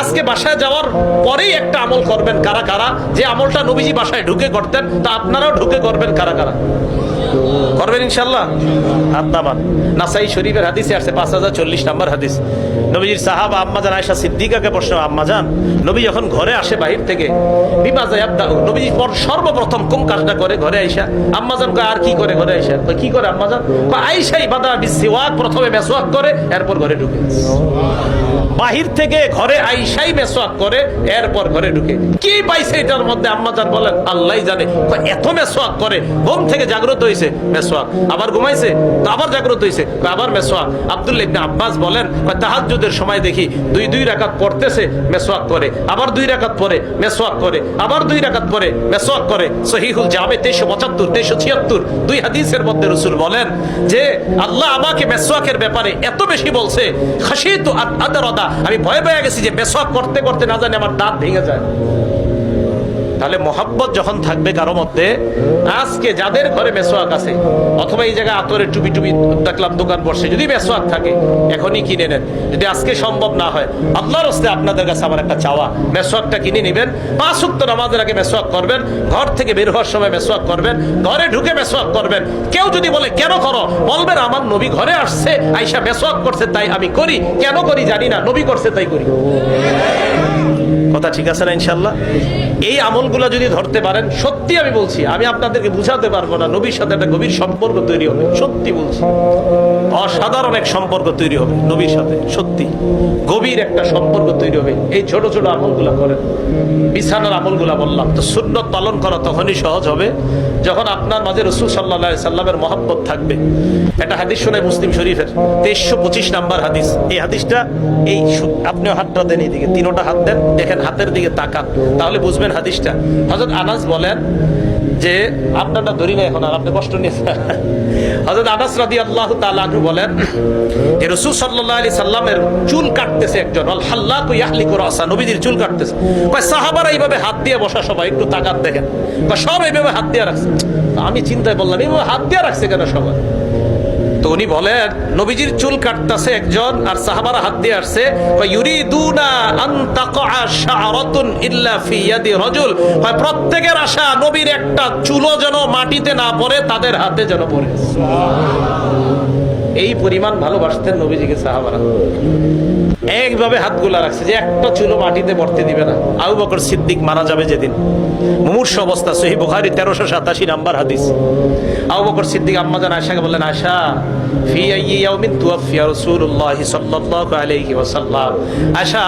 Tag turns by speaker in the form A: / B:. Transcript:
A: আজকে বাসায় যাওয়ার পরেই একটা আমল করবেন কারা কারা, যে আমলটা নবীজি বাসায় ঢুকে করতেন, তা আপনারাও ঢুকে করবেন কারা কারা? করবেন ইনশাআল্লাহ। আদাবান নাসাই শরীফের হাদিসে আসছে 5040 নম্বর হাদিস। নবীজির সাহাবা আম্মাজান আয়েশা সিদ্দিকাকে প্রশ্ন, আম্মাজান নবী যখন ঘরে আসে বাহির থেকে, বিমাজা ইয়াবদাউ, নবীজি সর্বপ্রথম কোন কাজটা করে ঘরে আয়েশা? আম্মাজান কয় আর কি করে ঘরে আয়েশা? কয় কি করে আম্মাজান? কয় আয়েশাই বাদা বিসওয়াক, প্রথমে মেসওয়াক করে এরপর ঘরে ঢুকে। বাহির থেকে ঘরে আয়েশাই মেসওয়াক করে এরপর ঘরে ঢুকে। কি পাইছে এটার মধ্যে? আম্মাজান বলেন আল্লাহই জানে। কয় এত মেসওয়াক করে, ঘুম থেকে জাগ্রত হইছে মেসওয়াক, আবার ঘুমাইছে তো আবার জাগ্রত হইছে আবার মেসওয়াক। আব্দুল্লাহ ইবনে আব্বাস বলেন তাহাজ্জুদের সময় দেখি দুই রাকাত পড়তেছে মেসওয়াক করে, আবার 2 রাকাত পড়ে মেসওয়াক করে, আবার 2 রাকাত পড়ে মেসওয়াক করে। সহিহুল জামে 2375 2376 দুই হাদিসের মধ্যে রাসূল বলেন যে আল্লাহ আমাকে মেসওয়াকের ব্যাপারে এত বেশি বলছে, খাশিতু আদরাদা, আমি ভয় পেয়ে গেছি যে মেসওয়াক করতে করতে না জানি আমার দাঁত ভেঙে যায়। তাহলে মোহাব্বত যখন থাকবে কারো মধ্যে, আজকে যাদের ঘরে মেসওয়াক আছে অথবা এই জায়গায় আতরের টুপি টুপি দেখলাম দোকান বসে, যদি মেসওয়াক থাকে এখনই কিনে নেন। যদি আজকে সম্ভব না হয়, আল্লাহর রাস্তায় আপনাদের কাছে আমার একটা চাওয়া, মেসওয়াকটা কিনে নেবেন। 5 ওয়াক্ত নামাজের আগে মেসওয়াক করবেন, ঘর থেকে বের হওয়ার সময় মেসওয়াক করবেন, ঘরে ঢুকে মেসওয়াক করবেন। কেউ যদি বলে কেন করো, বলবেন আমার নবী ঘরে আসছে, আয়েশা মেসওয়াক করছে তাই আমি করি। কেন করি জানি না, নবী করছে তাই করি। কথা ঠিক আছে না ইনশাআল্লাহ? এই আমলগুলো যদি ধরতে পারেন, সত্যি আমি বলছি, আমি আপনাদেরকে বুঝাতে পারবো না, নবীর সাথে একটা গভীর সম্পর্ক তৈরি হবে। সত্যি বলছি, অসাধারণ এক সম্পর্ক তৈরি হবে নবীর সাথে, সত্যি গভীর একটা সম্পর্ক তৈরি হবে। এই ছোট ছোট আমলগুলো করেন। বিছানার আমলগুলো বললাম তো, সুন্নত পালন করা তখনই সহজ হবে যখন আপনার মাঝে রাসূল সাল্লাল্লাহু আলাইহি সাল্লামের মহব্বত থাকবে। একটা হাদিস শুনে মুসলিম শরীফের 2325 নাম্বার হাদিস। এই হাদিসটা এই আপনিও হাতটা দেন, এইদিকে তিনোটা হাত দেন, দেখেন হাতের দিকে তাকান, তাহলে বুঝবেন হাদিসটা। হযরত আনাস বলেন যে আপনারটা ধরি না এখন, আর আপনি কষ্ট নিয়েছেন। হযরত আনাস রাদিয়াল্লাহু তাআলা আনহু বলেন যে রাসূল সাল্লাল্লাহু আলাইহি সাল্লামের চুল কাটতেছে একজন, আল হাল্লাকু ইয়াহলিকু রাসা, নবীজির চুল কাটতেছে। কয় সাহাবারা এইভাবে হাত দিয়ে বসা, সবাই একটু তাকাত দেখেন, কয় সব এইভাবে হাত দিয়ে রাখছে। আমি চিন্তায় বললাম এইভাবে হাত দিয়ে রাখছে কেন সবাই? তো উনি বলেন নবীজির চুল কাটতেছে একজন আর সাহাবারা হাত দিয়ে আসছে। ইউরিদুনা আন তাকআ শা'রাতুন ইল্লা ফি ইয়াদি রাজুল, হয় প্রত্যেকের আশা নবীর একটা চুলও যেন মাটিতে না পড়ে, তাদের হাতে যেন পড়ে। এই পরিমাণ ভালোবাসতেন নবীজিকে সাহাবারা, একভাবে হাতগুলা রাখছে যে একটা চুলো মাটিতে পড়তে দিবে না। আবু বকর সিদ্দিক মারা যাবে যেদিন, মুমূর্ষ অবস্থা, সহিহ বুখারী 1387 নাম্বার হাদিস। আবু বকর সিদ্দিক আম্মাজান আয়েশাকে বললেন, আয়েশা ফি আইয়ি ইয়াউমিন তুওয়াফিয়া রাসূলুল্লাহ সাল্লাল্লাহু আলাইহি ওয়াসাল্লাম, আয়েশা